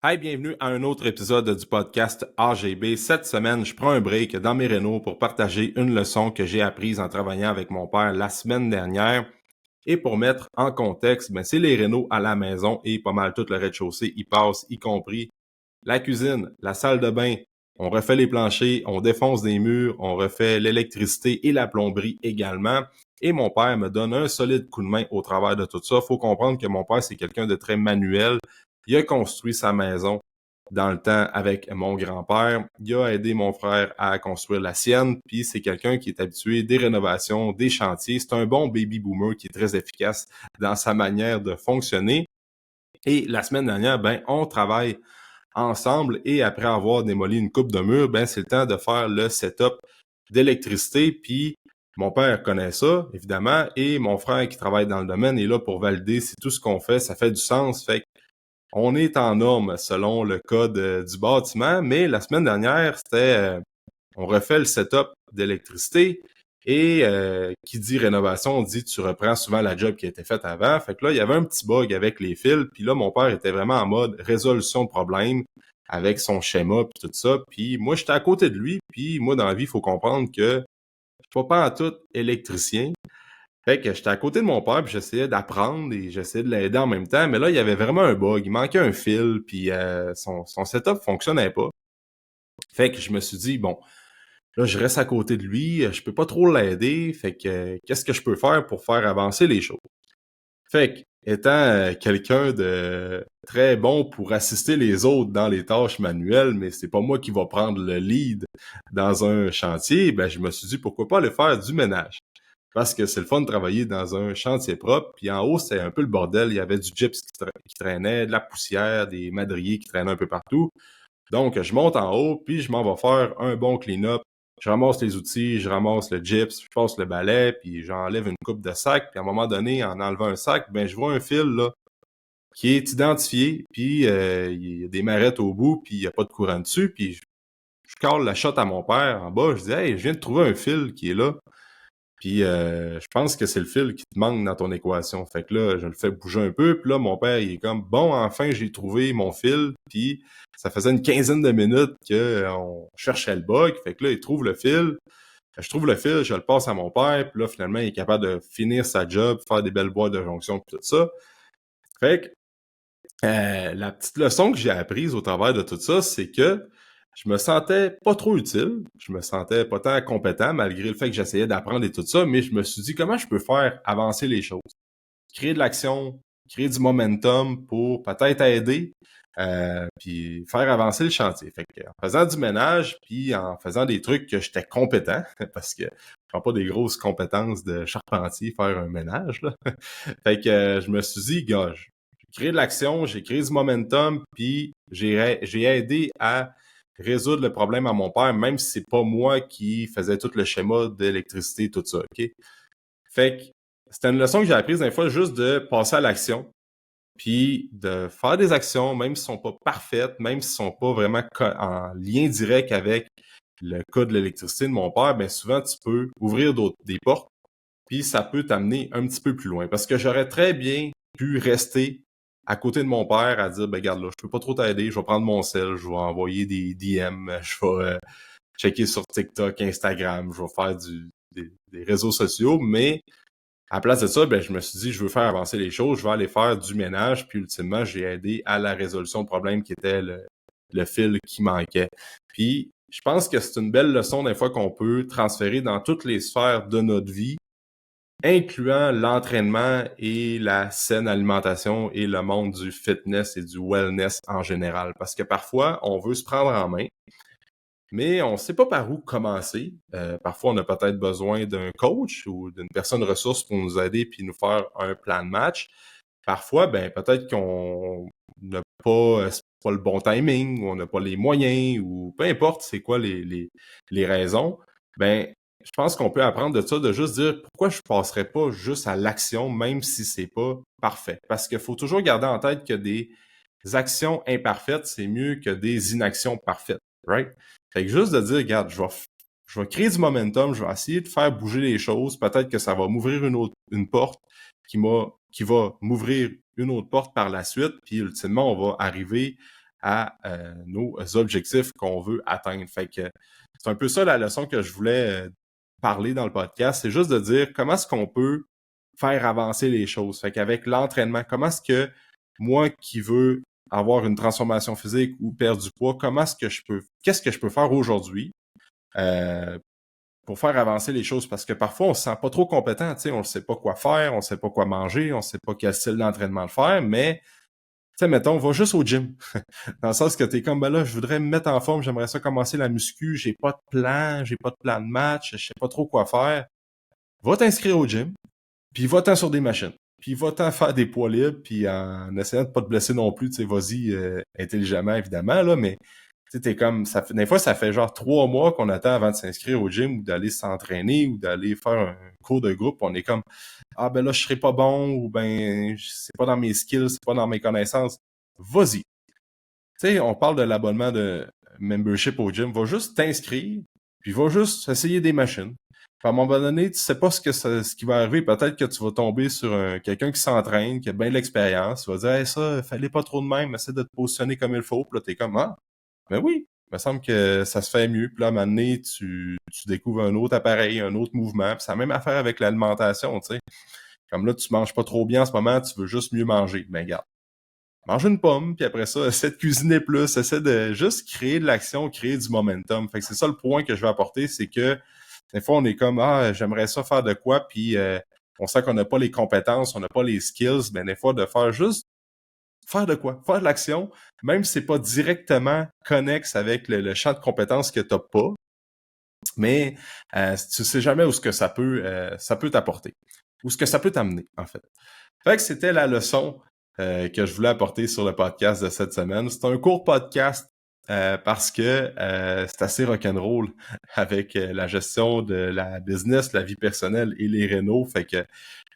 Hey, bienvenue à un autre épisode du podcast AGB. Cette semaine, je prends un break dans mes rénaux pour partager une leçon que j'ai apprise en travaillant avec mon père la semaine dernière. Et pour mettre en contexte, c'est les rénaux à la maison et pas mal tout le rez-de-chaussée y passe, y compris la cuisine, la salle de bain. On refait les planchers, on défonce des murs, on refait l'électricité et la plomberie également. Et mon père me donne un solide coup de main au travers de tout ça. Faut comprendre que mon père, c'est quelqu'un de très manuel. Il a construit sa maison dans le temps avec mon grand-père. Il a aidé mon frère à construire la sienne, puis c'est quelqu'un qui est habitué des rénovations, des chantiers. C'est un bon baby boomer qui est très efficace dans sa manière de fonctionner. Et la semaine dernière, on travaille ensemble et après avoir démoli une coupe de mur, c'est le temps de faire le setup d'électricité. Puis mon père connaît ça, évidemment, et mon frère qui travaille dans le domaine est là pour valider si tout ce qu'on fait, ça fait du sens. Fait on est en norme selon le code du bâtiment, mais la semaine dernière, on refait le setup d'électricité et qui dit rénovation, dit tu reprends souvent la job qui a été faite avant. Fait que là, il y avait un petit bug avec les fils, puis là, mon père était vraiment en mode résolution de problème avec son schéma puis tout ça. Puis moi, j'étais à côté de lui, puis moi, dans la vie, il faut comprendre que je suis pas en tout électricien. Fait que j'étais à côté de mon père, puis j'essayais d'apprendre et j'essayais de l'aider en même temps. Mais là, il y avait vraiment un bug. Il manquait un fil, puis son setup fonctionnait pas. Fait que je me suis dit, bon, là, je reste à côté de lui, je peux pas trop l'aider. Fait que qu'est-ce que je peux faire pour faire avancer les choses? Fait que, étant quelqu'un de très bon pour assister les autres dans les tâches manuelles, mais c'est pas moi qui va prendre le lead dans un chantier, je me suis dit, pourquoi pas aller faire du ménage? Parce que c'est le fun de travailler dans un chantier propre. Puis en haut, c'était un peu le bordel. Il y avait du gyps qui traînait, de la poussière, des madriers qui traînaient un peu partout. Donc, je monte en haut, puis je m'en vais faire un bon clean-up. Je ramasse les outils, je ramasse le gyps, je passe le balai, puis j'enlève une coupe de sac. Puis à un moment donné, en enlevant un sac, je vois un fil là qui est identifié, puis il y a des marettes au bout, puis il n'y a pas de courant dessus. Puis je cale la shot à mon père en bas. Je dis « Hey, je viens de trouver un fil qui est là. » Puis je pense que c'est le fil qui te manque dans ton équation. Fait que là, je le fais bouger un peu. Puis là, mon père, il est comme, bon, enfin, j'ai trouvé mon fil. Puis ça faisait une quinzaine de minutes qu'on cherchait le bug. Fait que là, il trouve le fil. Je trouve le fil, je le passe à mon père. Puis là, finalement, il est capable de finir sa job, faire des belles boîtes de jonction, puis tout ça. Fait que la petite leçon que j'ai apprise au travers de tout ça, c'est que je me sentais pas trop utile, je me sentais pas tant compétent malgré le fait que j'essayais d'apprendre et tout ça, mais je me suis dit comment je peux faire avancer les choses, créer de l'action, créer du momentum pour peut-être aider, puis faire avancer le chantier. Fait que, en faisant du ménage, puis en faisant des trucs que j'étais compétent, parce que je prends pas des grosses compétences de charpentier faire un ménage, là. Fait que je me suis dit, gars, j'ai créé de l'action, j'ai créé du momentum, puis j'ai aidé à résoudre le problème à mon père, même si c'est pas moi qui faisais tout le schéma d'électricité, tout ça, OK? Fait que c'était une leçon que j'ai apprise des fois juste de passer à l'action, puis de faire des actions, même si elles sont pas parfaites, même si elles sont pas vraiment en lien direct avec le cas de l'électricité de mon père, souvent tu peux ouvrir des portes, puis ça peut t'amener un petit peu plus loin. Parce que j'aurais très bien pu rester à côté de mon père à dire, regarde là, je peux pas trop t'aider, je vais prendre mon sel, je vais envoyer des DM, je vais checker sur TikTok, Instagram, je vais faire des réseaux sociaux, mais à la place de ça, je me suis dit, je veux faire avancer les choses, je vais aller faire du ménage, puis ultimement, j'ai aidé à la résolution de problème qui était le fil qui manquait. Puis, je pense que c'est une belle leçon des fois qu'on peut transférer dans toutes les sphères de notre vie, incluant l'entraînement et la saine alimentation et le monde du fitness et du wellness en général. Parce que parfois, on veut se prendre en main, mais on ne sait pas par où commencer. Parfois, on a peut-être besoin d'un coach ou d'une personne ressource pour nous aider puis nous faire un plan de match. Parfois, peut-être qu'on n'a pas, c'est pas le bon timing, ou on n'a pas les moyens, ou peu importe c'est quoi les raisons. Je pense qu'on peut apprendre de ça, de juste dire pourquoi je passerais pas juste à l'action, même si c'est pas parfait. Parce qu'il faut toujours garder en tête que des actions imparfaites, c'est mieux que des inactions parfaites, right? Fait que juste de dire, regarde, je vais créer du momentum, je vais essayer de faire bouger les choses, peut-être que ça va m'ouvrir une porte qui va m'ouvrir une autre porte par la suite, puis ultimement, on va arriver à nos objectifs qu'on veut atteindre. Fait que c'est un peu ça la leçon que je voulais parler dans le podcast, c'est juste de dire comment est-ce qu'on peut faire avancer les choses. Fait qu'avec l'entraînement, comment est-ce que moi qui veux avoir une transformation physique ou perdre du poids, qu'est-ce que je peux faire aujourd'hui euh, pour faire avancer les choses? Parce que parfois, on se sent pas trop compétent, tu sais, on ne sait pas quoi faire, on ne sait pas quoi manger, on ne sait pas quel style d'entraînement le faire, mais tu sais, mettons, va juste au gym. Dans le sens que t'es comme, ben là, je voudrais me mettre en forme, j'aimerais ça commencer la muscu, j'ai pas de plan de match, je sais pas trop quoi faire. Va t'inscrire au gym, puis va-t'en sur des machines. Puis va-t'en faire des poids libres, puis en essayant de pas te blesser non plus, tu sais, vas-y intelligemment, évidemment, là, mais tu sais, t'es comme, des fois, ça fait genre 3 mois qu'on attend avant de s'inscrire au gym ou d'aller s'entraîner ou d'aller faire un cours de groupe. On est comme, ah ben là, je serai pas bon ou ben, c'est pas dans mes skills, c'est pas dans mes connaissances. Vas-y. Tu sais, on parle de l'abonnement de membership au gym. Va juste t'inscrire, puis va juste essayer des machines. Puis à un moment donné, tu sais pas ce qui va arriver. Peut-être que tu vas tomber sur quelqu'un qui s'entraîne, qui a bien de l'expérience. Tu vas dire, hey, ça, fallait pas trop de même, essaie de te positionner comme il faut. Puis là, t'es comme, ah, ben oui, il me semble que ça se fait mieux. Puis là, à un moment donné, tu découvres un autre appareil, un autre mouvement. Puis ça a même affaire avec l'alimentation, tu sais. Comme là, tu manges pas trop bien en ce moment, tu veux juste mieux manger. Ben, regarde. Mange une pomme, puis après ça, essaie de cuisiner plus, essaie de juste créer de l'action, créer du momentum. Fait que c'est ça le point que je vais apporter, c'est que des fois, on est comme, ah, j'aimerais ça faire de quoi, puis on sent qu'on n'a pas les compétences, on n'a pas les skills, ben des fois, de faire juste faire de quoi? Faire de l'action, même si c'est pas directement connexe avec le champ de compétences que t'as pas, mais tu sais jamais où ce que ça peut t'apporter, où ce que ça peut t'amener, en fait. Fait que c'était la leçon que je voulais apporter sur le podcast de cette semaine. C'est un court podcast parce que c'est assez rock'n'roll avec la gestion de la business, la vie personnelle et les rénaux. Fait que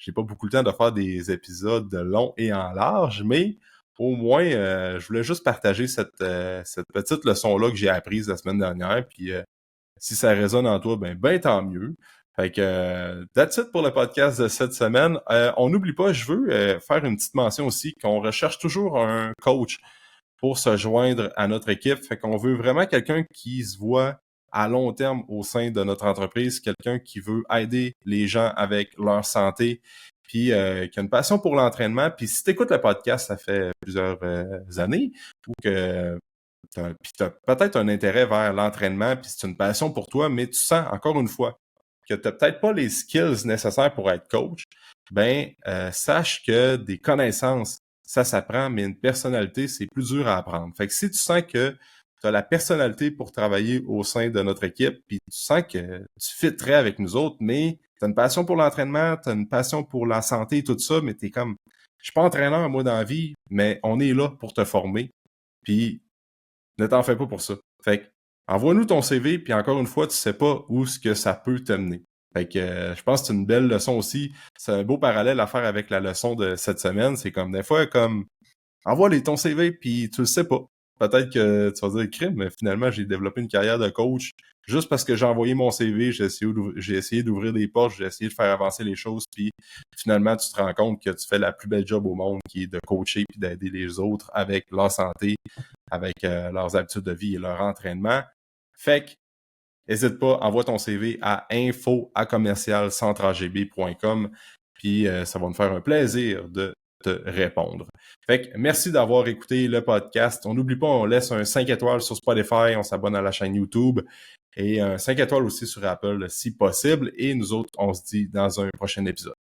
j'ai pas beaucoup le temps de faire des épisodes longs et en large, mais au moins, je voulais juste partager cette petite leçon-là que j'ai apprise la semaine dernière. Puis si ça résonne en toi, ben tant mieux. Fait que that's it pour le podcast de cette semaine. On n'oublie pas, je veux faire une petite mention aussi qu'on recherche toujours un coach pour se joindre à notre équipe. Fait qu'on veut vraiment quelqu'un qui se voit à long terme au sein de notre entreprise, quelqu'un qui veut aider les gens avec leur santé, puis qui a une passion pour l'entraînement. Puis si tu écoutes le podcast, ça fait plusieurs années, ou que puis tu as peut-être un intérêt vers l'entraînement, puis c'est une passion pour toi, mais tu sens, encore une fois, que tu n'as peut-être pas les skills nécessaires pour être coach, sache que des connaissances, ça s'apprend, mais une personnalité, c'est plus dur à apprendre. Fait que si tu sens que tu as la personnalité pour travailler au sein de notre équipe, puis tu sens que tu fitterais avec nous autres, mais tu as une passion pour l'entraînement, tu as une passion pour la santé et tout ça, mais tu es comme, je suis pas entraîneur, moi, dans la vie, mais on est là pour te former. Puis ne t'en fais pas pour ça. Fait que, envoie-nous ton CV, puis encore une fois, tu sais pas où ce que ça peut t'amener. Fait que je pense que c'est une belle leçon aussi. C'est un beau parallèle à faire avec la leçon de cette semaine. C'est comme des fois, comme envoie-les ton CV, puis tu le sais pas. Peut-être que tu vas dire crime, mais finalement, j'ai développé une carrière de coach juste parce que j'ai envoyé mon CV, j'ai essayé d'ouvrir des portes, j'ai essayé de faire avancer les choses, puis finalement, tu te rends compte que tu fais la plus belle job au monde, qui est de coacher puis d'aider les autres avec leur santé, avec leurs habitudes de vie et leur entraînement. Fait que, n'hésite pas, envoie ton CV à info@commercialcentragb.com, puis ça va me faire un plaisir de te répondre. Fait que merci d'avoir écouté le podcast. On n'oublie pas, on laisse un 5 étoiles sur Spotify, on s'abonne à la chaîne YouTube et un 5 étoiles aussi sur Apple si possible. Et nous autres, on se dit dans un prochain épisode.